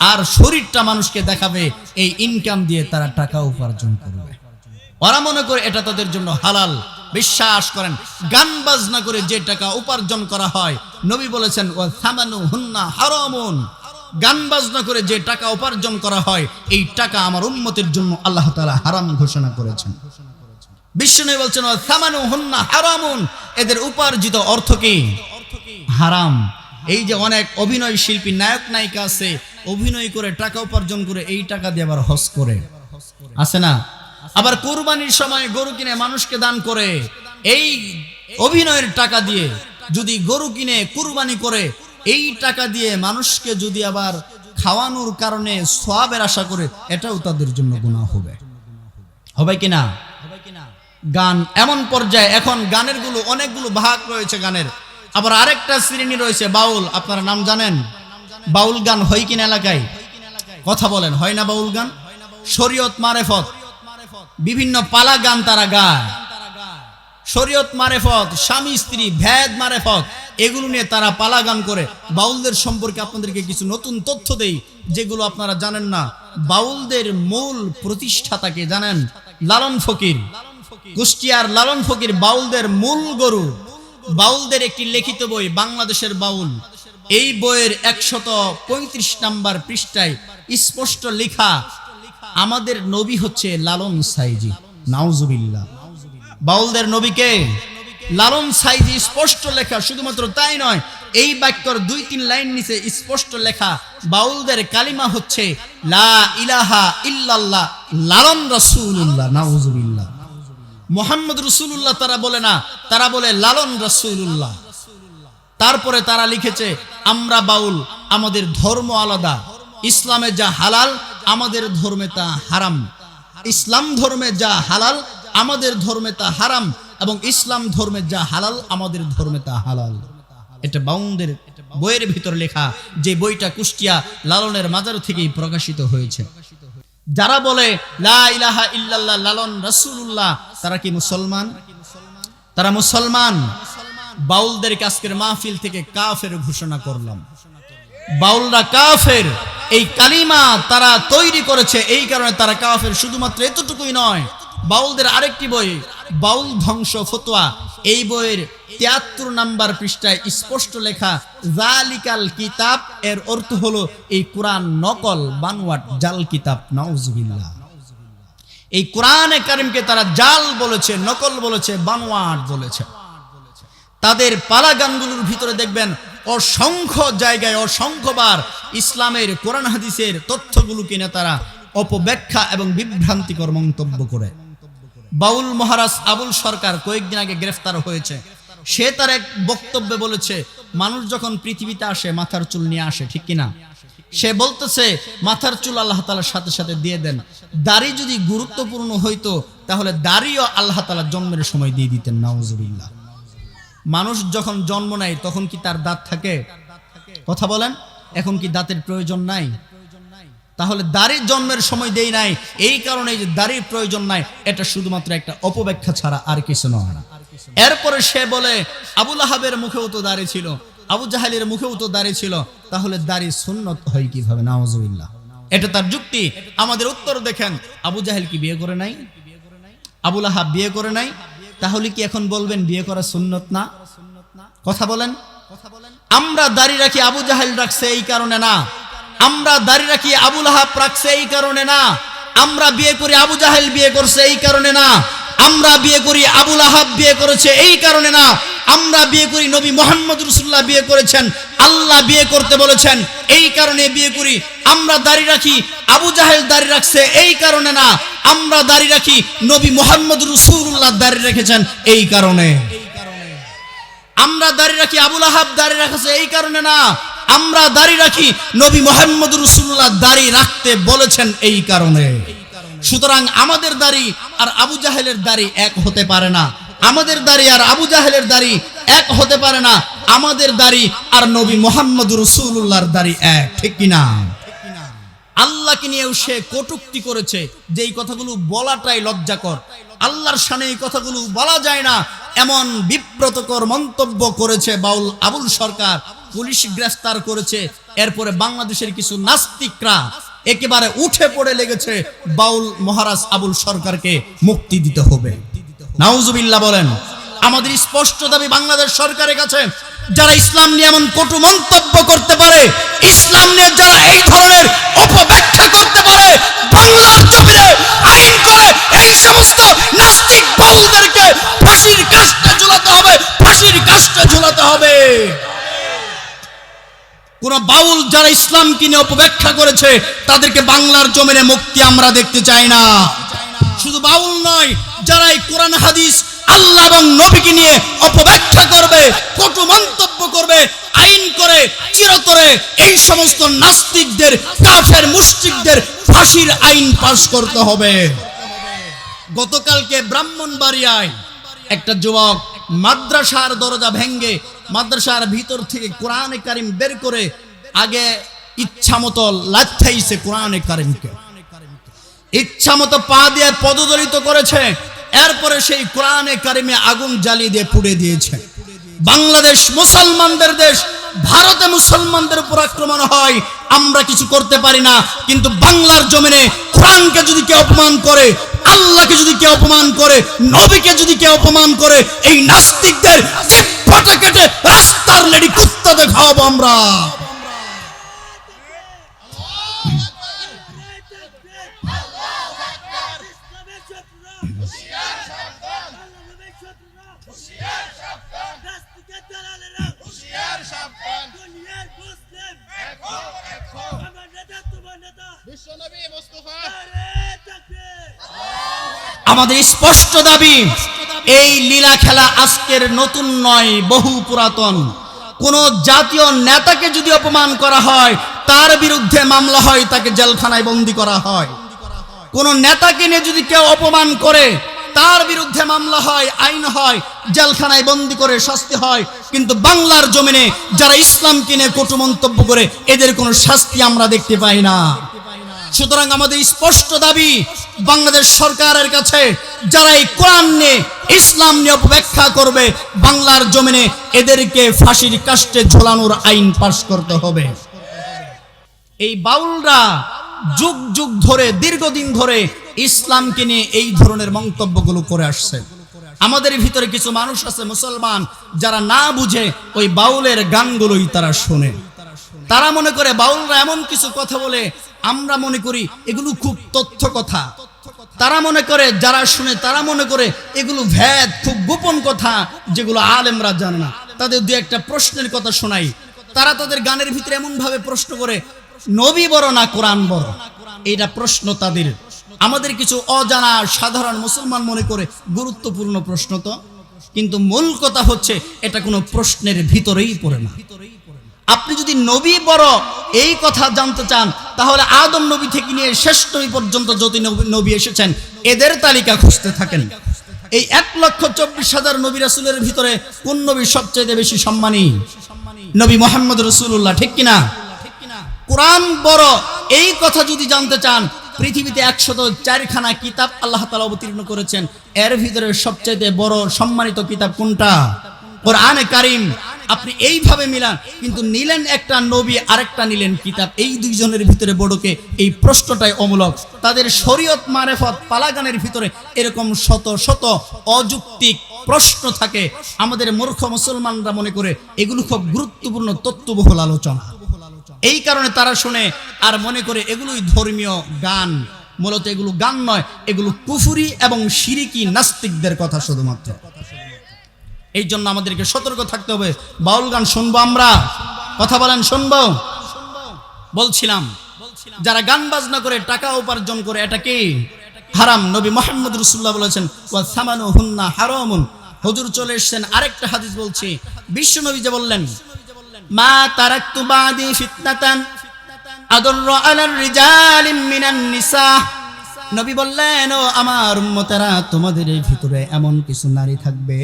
আর শরীরটা মানুষকে দেখাবে। এই ইনকাম দিয়ে তারা টাকা উপার্জন করবে। ওরা মনে করে এটা তাদের জন্য হালাল। বিশ্বাস করেন, গান বাজনা করে যে টাকা উপার্জন করা হয়, নবী বলেছেন ওয়া থামানুহুন্না হারামুন। গান বাজনা করে যে টাকা উপার্জন করা হয়, এই টাকা আমার উম্মতের জন্য আল্লাহ তাআলা হারাম ঘোষণা করেছেন। বিষ্ণু বলছেন ওয়া থামানুহুন্না হারামুন, এদের উপার্জিত অর্থ কি? হারাম। এই যে অনেক অভিনয় শিল্পী, নায়ক নায়িকা আছে, অভিনয় করে টাকা উপার্জন করে এই টাকা দিয়ে আবার হজ করে, আছে না? আবার কুরবানির সময় গরু কিনে মানুষকে দান করে। এই অভিনয়ের টাকা দিয়ে যদি গরু কিনে কুরবানি করে, এই টাকা দিয়ে মানুষকে যদি আবার খাওয়ানোর কারণে সওয়াবের আশা করে, এটাও তাদের জন্য গুনাহ হবে, হবে কিনা? গান এমন পর্যায়ে, এখন গানের গুলো অনেকগুলো ভাগ রয়েছে গানের। আবার আরেকটা শ্রেণী রয়েছে বাউল। আপনারা নাম জানেন? বাউল গান হয় কিনা এলাকায়? কথা বলেন, হয় না বাউল গান? শরীয়ত মারেফত, বিভিন্ন পালা গান তারা গায়। শরীয়ত মারেফত, স্বামী স্ত্রী ভেদ মারেফত, এগুলো নিয়ে তারা পালা গান করে। বাউলদের সম্পর্কে আপনাদেরকে কিছু নতুন তথ্য দেই যেগুলো আপনারা জানেন না। বাউলদের মূল প্রতিষ্ঠাতাকে জানেন? লালন ফকির। কুষ্টিয়ার লালন ফকির বাউলদের মূল গরু। বাউলদের একটি লিখিত বই বাংলাদেশের বাউল, এই বইয়ের 135 নাম্বার পৃষ্ঠায় স্পষ্ট লেখা, আমাদের নবী হচ্ছে লালন সাইজি। নাউজুবিল্লাহ। বাউলদের নবীকে লালন সাইজি, স্পষ্ট লেখা। শুধুমাত্র তাই নয়, এই বাক্যর 2-3 লাইন নিচে স্পষ্ট লেখা, বাউলদের কালিমা হচ্ছে লা ইলাহা ইল্লাল্লাহ লালন রাসূলুল্লাহ। নাউজুবিল্লাহ। মুহাম্মদ রাসূলুল্লাহ তারা বলে না, তারা বলে লালন রাসূলুল্লাহ। তারপরে তারা লিখেছে, আমরা বাউল, আমাদের ধর্ম আলাদা। ইসলামে যা হালাল আমাদের ধর্মে তা হারাম, ইসলাম ধর্মে যা হালাল আমাদের ধর্মে তা হারাম, এবং ইসলাম ধর্মে যা হালাল আমাদের ধর্মে তা হালাল। এটা বাউলদের বইয়ের ভিতর লেখা, যে বইটা কুষ্টিয়া লালনের মাজার থেকেই প্রকাশিত হয়েছে। যারা বলে লা ইলাহা ইল্লাল্লাহ লালন রাসূলুল্লাহ, তারা কি মুসলমান? তারা মুসলমান। বাউলদের আজকের মাহফিল থেকে কাফের ঘোষণা করলাম। বাউলরা কাফের, এই কালিমা তারা তৈরি করেছে, এই কারণে তারা কাফের। শুধুমাত্র এতটুকুই নয়, বাউলদের আরেকটি বই বাউল ধ্বংস ফতোয়া, এই বইয়ের ৭৩ নাম্বার পৃষ্ঠায় স্পষ্ট লেখা জালিকাল কিতাব, এর অর্থ হলো এই কোরআন নকল, বানোয়াট, জাল কিতাব। নাউজুবিল্লাহ। এই কোরআনে কারিমকে তারা জাল বলেছে, নকল বলেছে, বানোয়াট বলেছে। তাদের পালা গানগুলোর ভিতরে দেখবেন অসংখ্য জায়গায় অসংখ্যবার ইসলামের কোরআন হাদিসের তথ্যগুলো কিনে তারা অপব্যাখ্যা এবং বিভ্রান্তিকর মন্তব্য করে। বাউল মহারাজ আবুল সরকার কয়েকদিন আগে গ্রেফতার হয়েছে। সে তার এক বক্তব্যে বলেছে, মানুষ যখন পৃথিবীতে আসে মাথার চুল নিয়ে আসে, ঠিক কিনা? সে বলতেছে মাথার চুল আল্লাহ তাআলার সাথে সাথে দিয়ে দেন। দাড়ি যদি গুরুত্বপূর্ণ হইতো তাহলে দাড়িও আল্লাহ তাআলা জন্মের সময় দিয়ে দিতেন। নাউজুবিল্লাহ। মানুষ যখন জন্ম নেয় তখন কি তার দাঁত থাকে? কথা বলেন, এখন কি দাঁতের প্রয়োজন নাই? তাহলে দাড়ির জন্মের সময় দেই নাই, এই কারণে যে দাড়ির প্রয়োজন নাই, এটা শুধুমাত্র একটা অপব্যাখ্যা ছাড়া আর কিছু নয়। এরপরে সে বলে আবু লাহাবের মুখেও তো দাড়ি ছিল, আবু জাহেলের মুখেও তো দাড়ি ছিল, তাহলে দাড়ি সুন্নত হয় কিভাবে? নাউজুবিল্লাহ। এটা তার যুক্তি। আমাদের উত্তর দেখেন, আবু জাহেল কি বিয়ে করে নাই? আবু লাহাব বিয়ে করে নাই? তাহলে কি এখন বলবেন বিয়ে করা সুন্নত না? কথা বলেন। আমরা দাড়ি রাখি আবু জাহেল রাখছে এই কারণে না, আমরা দাড়ি রাখি আবু লাহাব রাখছে এই কারণে না, আমরা বিয়ে করি আবু জাহেল বিয়ে করছে এই কারণে না, আমরা বিয়ে করি আবু লাহাব বিয়ে করেছে এই কারণে না, আমরা বিয়ে করি নবী মুহাম্মদ রাসূলুল্লাহ বিয়ে করেছেন, আল্লাহ বিয়ে করতে বলেছেন, এই কারণে বিয়ে করি। আমরা দাড়ি রাখি আবু জাহেল দাড়ি রাখছে এই কারণে না, আমরা দাড়ি রাখি নবী মুহাম্মদ রাসূলুল্লাহ দাড়ি রেখেছেন এই কারণে। আমরা দাড়ি রাখি আবু লাহাব দাড়ি রাখছে এই কারণে না, আমরা দাড়ি রাখি নবী মুহাম্মদ রাসূলুল্লাহ দাড়ি রাখতে বলেছেন এই কারণে। সুতরাং আমাদের দাড়ি আর আবু জাহেলের দাড়ি এক হতে পারে না, আমাদের দাড়ি আর আবু জাহেলের দাড়ি এক হতে পারে না, আমাদের দাড়ি আর নবী মুহাম্মদ রাসূলুল্লাহর দাড়ি এক, ঠিক কিনা? আল্লাহকে নিয়েও সে কটূক্তি করেছে, যে এই কথাগুলো বলাটাই লজ্জাকর, আল্লাহর শানে এই কথাগুলো বলা যায় না, এমন বিব্রতকর মন্তব্য করেছে বাউল আবুল সরকার। পুলিশ গ্রেফতার করেছে। এরপরে বাংলাদেশের কিছু নাস্তিকরা একেবারে উঠে পড়ে লেগেছে, বাউল মহারাজ আবুল সরকারকে মুক্তি দিতে হবে। নাউজুবিল্লাহ বলেন। আমাদের স্পষ্ট দাবি বাংলাদেশ সরকারের কাছে, যারা ইসলাম নিয়ে এমন কটু মন্তব্য করতে পারে, ইসলাম নিয়ে যারা এই ধরনের অপব্যাখ্যা করতে পারে, বাংলার জমিনে আইন করে এই সমস্ত নাস্তিক বাউলদেরকে ফাঁসির কাস্টে ঝুলাতে হবে, ফাঁসির কাস্টে ঝুলাতে হবে। কোন বাউল যারা ইসলামকে নিয়ে অপব্যাখ্যা করেছে তাদেরকে বাংলার জমিনে মুক্তি আমরা দেখতে চাই না। শুধু বাউল নয়, যারা এই কোরআন হাদিস আল্লাহ এবং নবীকে নিয়ে অপব্যাখ্যা করবে, কটু মন্তব্য করবে, আইন করে চিরতরে এই সমস্ত নাস্তিকদের, কাফের মুশরিকদের ফাঁসির আইন পাশ করতে হবে। গতকালকে ব্রাহ্মণবাড়িয়ায় একটা যুবক মাদ্রাসার দরজা ভেঙে মাদ্রাসার ভিতর থেকে কোরআনে কারিম বের করে আগে ইচ্ছামতো লাথাইছে, কোরআনে কারিমকে ইচ্ছামতো পা দিয়ে পদদলিত করেছে। এরপরে সেই কোরআনে কারিমে আগুন জ্বালিয়ে দিয়ে পুড়ে দিয়েছে। বাংলাদেশ মুসলমানদের দেশ, ভারতে মুসলমানদের উপর আক্রমণ হয়, আমরা কিছু করতে পারি না, কিন্তু বাংলার জমিনে কোরআনকে যদি কেউ অপমান করে, আল্লাহকে যদি কেউ অপমান করে, নবীকে যদি কেউ অপমান করে, এই নাস্তিকদের জিহ্বাটা কেটে রাস্তার লেডি কুত্তাতে খাওয়াবো আমরা। আমাদের স্পষ্ট দাবি, এই লীলা খেলা আজকের নতুন নয়, বহু পুরাতন। কোন জাতীয় নেতাকে যদি অপমান করা হয়, তার বিরুদ্ধে মামলা হয়, তাকে জেলখানায় বন্দী করা হয়। কোন নেতাকে নিয়ে যদি কেউ অপমান করে, তার বিরুদ্ধে মামলা হয়, আইন হয়, জেলখানায় বন্দী করে শাস্তি হয়। কিন্তু বাংলার জমিনে যারা ইসলামকে নিয়ে কটু মন্তব্য করে, এদের কোনো শাস্তি আমরা দেখতে পাই না। সুতরাং আমাদের স্পষ্ট দাবি বাংলাদেশ সরকারের কাছে, যারা এই কোরআন নিয়ে, ইসলাম নিয়ে অপব্যাখ্যা করবে, বাংলার জমিনে এদেরকে ফাঁসির কাস্টে ঝোলানোর আইন পাশ করতে হবে। এই বাউলরা যুগ যুগ ধরে, দীর্ঘদিন ধরে ইসলামকে নিয়ে এই ধরনের মন্তব্যগুলো করে আসছে। আমাদের ভিতরে কিছু মানুষ আছে মুসলমান, যারা না বুঝে ওই বাউলের গানগুলোই তারা শোনে। তারা মনে করে বাউলরা এমন কিছু কথা বলে, আমরা মনে করি এগুলো খুব তথ্য কথা। তারা মনে করে, যারা শুনে তারা মনে করে এগুলো ভেদ, খুব গোপন কথা, যেগুলো আলেমরা জানে না। তাদের দু একটা প্রশ্নের কথা শোনাই, তারা তাদের গানের ভিতরে এমন ভাবে প্রশ্ন করে, নবী বড় না কোরআন বড়? এইটা প্রশ্ন তাদের। আমাদের কিছু অজানা সাধারণ মুসলমান মনে করে গুরুত্বপূর্ণ প্রশ্ন তো, কিন্তু মূল কথা হচ্ছে এটা কোনো প্রশ্নের ভিতরেই পড়ে না। আপনি যদি নবী বড় এই কথা জানতে চান, তাহলে আদম নবী থেকে নিয়ে শেষ নবী পর্যন্ত যত নবী এসেছেন এদের তালিকা খুঁজতে থাকেন। এই 1,24,000 নবী রাসূলের ভিতরে কোন নবী সবচেয়ে বেশি সম্মানী? নবী মুহাম্মদ রাসূলুল্লাহ, ঠিক কিনা? কোরআন বড় এই কথা যদি জানতে চান, পৃথিবীতে 104খানা কিতাব আল্লাহ তাআলা অবতীর্ণ করেছেন, এর ভিতরে সবচেয়ে বড় সম্মানিত কিতাব কোনটা? কোরআনে কারীম। আপনি এইভাবে মিলান, কিন্তু নিলেন একটা নবী, আরেকটা নিলেন কিতাব, এই দুইজনের ভিতরে বড়কে? এই প্রশ্নটাই অমূলক। তাদের শরীয়ত মারেফত পালাগানের ভিতরে এরকম শত শত অযৌক্তিক প্রশ্ন থাকে। আমাদের মূর্খ মুসলমানরা মনে করে এগুলো খুব গুরুত্বপূর্ণ তত্ত্ববহুল আলোচনা। এই কারণে তারা শুনে আর মনে করে এগুলোই ধর্মীয় গান। মূলত এগুলো গান নয়, এগুলো কুফরি এবং শিরিকি নাস্তিকদের কথা শুধুমাত্র। এই জন্য আমাদেরকে সতর্ক থাকতে হবে। বাউল গান শুনবো আমরা? কথা বলেন, শুনবো? বলছিলাম, যারা গান বাজনা করে টাকা উপার্জন করে, এটা কি? হারাম। নবী মুহাম্মদ রাসূলুল্লাহ বলেছেন, ওয়া সামানুহুন্না হারামুন। হুজুর চলে এসেছেন, আরেকটা হাদিস বলছি। বিশ্ব নবী যে বললেন, মা তারাকতু বাদি ফিতনাতান আদররু আলার রিজালি মিনান নিসা। নবী বললেন, ও আমার উম্মতেরা, তোমাদের ভিতরে এমন কিছু নারী থাকবে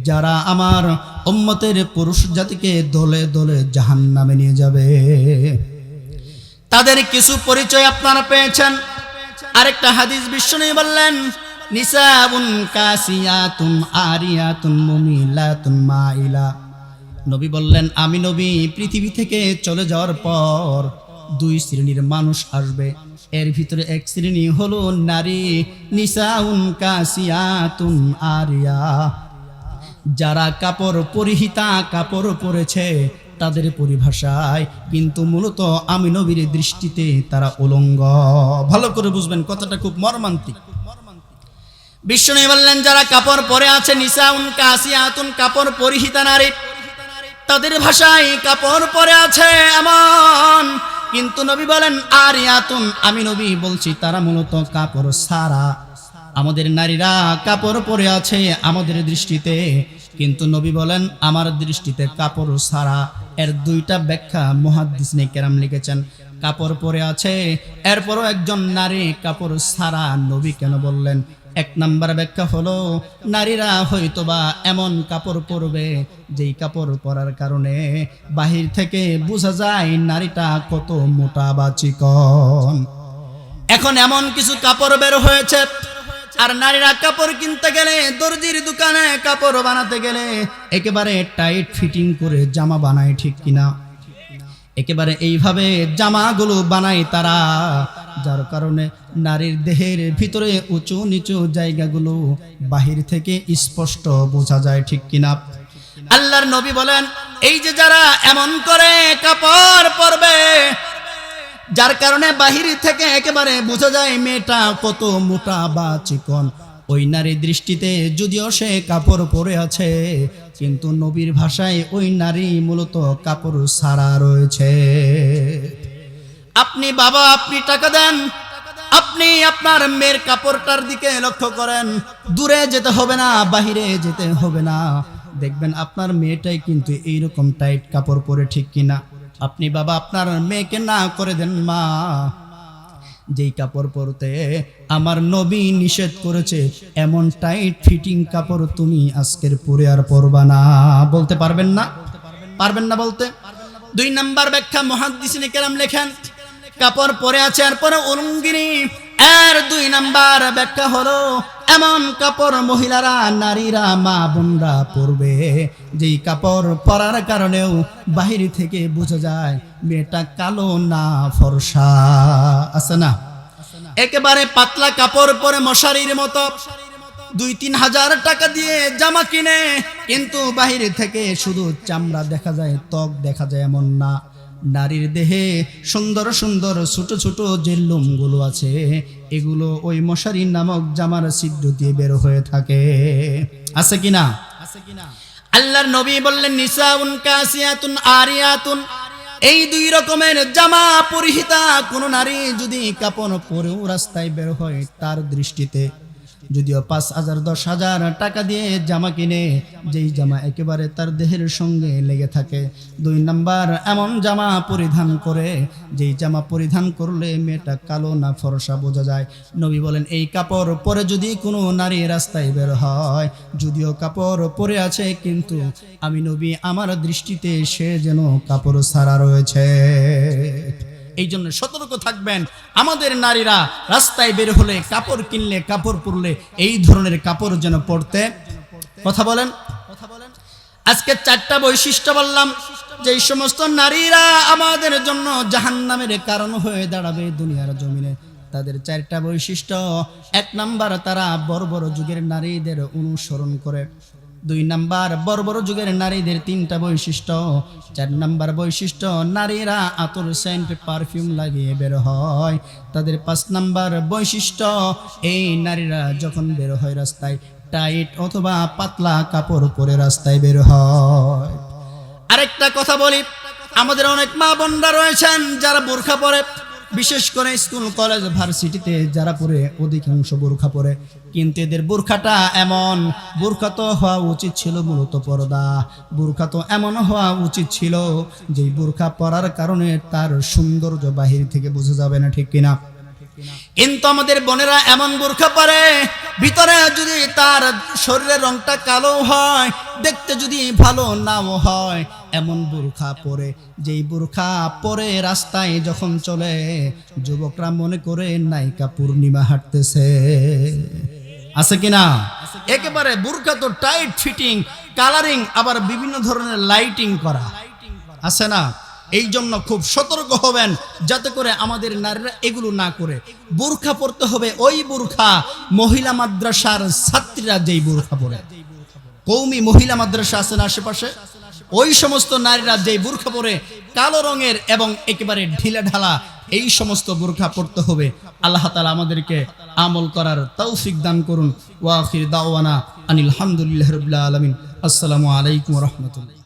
যারা আমার উম্মতের পুরুষ জাতিকে দলে দলে জাহান্নামে নিয়ে যাবে। তাদের কিছু পরিচয় আপনারা পেয়েছেন। আরেকটা হাদিস বিশ্বনবী বললেন, নিসাবুন কাসিয়াতুন আরিয়াতুন মুমিলাতুন মাইলা। নবী বললেন, আমি নবী পৃথিবী থেকে চলে যাওয়ার পর দুই শ্রেণীর মানুষ আসবে। এর ভিতরে এক শ্রেণী হলো নারী, নিসাউন কাসিয়াতুন আরিয়া, যারা কাপড় পরিহিতা, কাপড় পরেছে তাদের পরিভাষায়, কিন্তু মূলত আমি নবীর দৃষ্টিতে তারা উলঙ্গ। ভালো করে বুঝবেন, কথাটা খুব মর্মান্তিক। বিষ্ণু বললেন, যারা কাপড় পরে আছে, নিসাউন কাসিয়াতুন, কাপড় পরিহিতা নারী, তাদের ভাষায় কাপড় পরে আছে এমন, কিন্তু নবী বলেন আরিয়াতুন, আমি নবী বলছি তারা মূলত কাপড় সারা। আমাদের নারীরা কাপড় পরে আছে আমাদের দৃষ্টিতে, কিন্তু নবী বলেন আমার দৃষ্টিতে কাপড় সারা। এর দুইটা ব্যাখ্যা মুহাদ্দিসিনে কেরাম লিখেছেন। কাপড় পরে আছে, এরপরও একজন নারী কাপড় সারা, নবী কেন বললেন? এক নাম্বার ব্যাখ্যা হলো, নারীরা হয়তোবা এমন কাপড় পরবে যেই কাপড় পরার কারণে বাহির থেকে বোঝা যায় নারীটা কত মোটা বা চিকন। এখন এমন কিছু কাপড় বের হয়েছে, আর নারীরা কাপড় কিনতে গেলে, দর্জির দোকানে কাপড় বানাতে গেলে একেবারে টাইট ফিটিং করে জামা বানায়, ঠিক কিনা? একেবারে এইভাবে জামাগুলো বানায় তারা, যার কারণে নারীর দেহের ভিতরে উঁচু নিচু জায়গাগুলো বাহির থেকে স্পষ্ট বোঝা যায়, ঠিক কিনা? আল্লাহর নবী বলেন, এই যে যারা এমন করে কাপড় পরবে যার কারণে বাহির থেকে একেবারে বোঝা যায় মেয়েটা কত মোটা বা চিকন, ওই নারীর দৃষ্টিতে যদিও সে কাপড় পরে আছে, কিন্তু নবীর ভাষায় ওই নারী মূলত কাপড় ছাড়া রয়েছে। আপনি বাবা, আপনি টাকা দেন, আপনি আপনার মেয়ের কাপড়টার দিকে লক্ষ্য করেন। দূরে যেতে হবে না, বাহিরে যেতে হবে না, দেখবেন আপনার মেয়েটাই কিন্তু এইরকম টাইট কাপড় পরে, ঠিক কিনা? আপনি বাবা আপনার মেয়েকে না করে দেন, মা যেই কাপড় পরতে আমার নবী নিষেধ করেছে এমন টাইট ফিটিং কাপড় তুমি আজকের পরে আর পরবা না। বলতে পারবেন না? পারবেন না বলতে? দুই নাম্বার ব্যাখ্যা মুহাদ্দিসিনে কেরাম লেখেন, কাপড় পরে আছে আর পরে উলঙ্গিনী। এর দুই নাম্বার ব্যাখ্যা হলো, এমন কাপড় মহিলারা, নারীরা, মা বোনরা পরবে যেই কাপড় পরার কারণেও বাহির থেকে বোঝা যায় মেয়েটা কালো না ফর্সা। আছে না? একেবারে পাতলা কাপড় পরে মশারির মতো 2-3 হাজার টাকা দিয়ে জামা কিনে, কিন্তু বাহির থেকে শুধু চামড়া দেখা যায়, ত্বক দেখা যায় এমন না। নারীর দেহে সুন্দর সুন্দর ছোট ছোট যে লোমগুলো আছে, এগুলো ওই মশারি নামক জামার ছিদ্র দিয়ে বের হয়ে থাকে। আছে কিনা? আল্লাহর নবী বললেন, নিসাউন কাসিয়াতুন আরিয়াতুন, এই 2 রকমের জামা পরিহিতা কোন নারী যদি কাপড় পরেও রাস্তায় বের হয়, তার দৃষ্টিতে যদিও 5,000 10,000 টাকা দিয়ে জামা কিনে, যেই জামা একেবারে তার দেহের সঙ্গে লেগে থাকে, 2 নাম্বার এমন জামা পরিধান করে যেই জামা পরিধান করলে মেয়েটা কালো না ফর্সা বোঝা যায়। নবী বলেন, এই কাপড় পরে যদি কোনো নারী রাস্তায় বের হয়, যদিও কাপড় পরে আছে, কিন্তু আমি নবী আমার দৃষ্টিতে সে যেন কাপড় ছাড়া রয়েছে। এই জন্য সতর্ক থাকবেন, আমাদের নারীরা রাস্তায় বের হলে, কাপড় কিনলে, কাপড় পরলে এই ধরনের কাপড় যেন পরতে। কথা বলেন। আজকে 4টা বৈশিষ্ট্য বললাম, যে সমস্ত নারীরা আমাদের জন্য জাহান্নামের কারণ হয়ে দাঁড়াবে দুনিয়ার জমিনে, তাদের 4টা বৈশিষ্ট্য। 1 নাম্বার, তারা বড় বড় যুগের নারীদের অনুসরণ করে। 2 নাম্বার, বড় বড় যুগের নারীদের 3টা বৈশিষ্ট্য। 4 নাম্বার বৈশিষ্ট্য, নারীরা আতর, সেন্ট, পারফিউম লাগিয়ে বের হয়। তাদের 5 নাম্বার বৈশিষ্ট্য, এই নারীরা যখন বের হয় রাস্তায় টাইট অথবা পাতলা কাপড় পরে রাস্তায় বের হয়। আরেকটা কথা বলি, আমাদের অনেক মা বোনরা রয়েছেন যারা বোরখা পরে, বিশেষ করে স্কুল কলেজ ভার্সিটিতে যারা পরে অধিকাংশ বোরখা পরে, কিন্তু এদের বোরখাটা এমন, বোরখা তো হওয়া উচিত ছিল মূলত পর্দা, বোরখা তো এমন হওয়া উচিত ছিল যে বোরখা পরার কারণে তার সৌন্দর্য বাহির থেকে বোঝা যাবে না, ঠিক কিনা? কিন্তু আমাদের বোনেরা এমন বোরখা পরে, ভিতরে যদি তার শরীরের রংটা কালো হয়, দেখতে যদি ভালো নাও হয়, এমন বোরখা পরে, যেই বোরখা পরে রাস্তায় যখন চলে, যুবকরা মনে করে নায়িকা পূর্ণিমা হাঁটতেছে। আছে কিনা? একেবারে বোরখা তো টাইট ফিটিং, কালারিং, আবার বিভিন্ন ধরনের লাইটিং করা। আছে না? এই জন্য খুব সতর্ক হবেন, যাতে করে আমাদের নারীরা এগুলো না করে। বোরখা পরতে হবে ওই বোরখা মহিলা মাদ্রাসার ছাত্রীরা যেই বোরখা পরে, কওমি মহিলা মাদ্রাসা আছে না আশেপাশে, ওই সমস্ত নারীরা যেই বোরখা পরে কালো রঙের এবং একেবারে ঢিলা ঢালা, এই সমস্ত বোরখা পরতে হবে। আল্লাহ তাআলা আমাদেরকে আমল করার তৌফিক দান করুন। ওয়া আখির দাওয়ানা আনিল হামদুলিল্লাহি রাব্বিল আলামিন। আসসালামু আলাইকুম ওয়া রাহমাতুল্লাহ।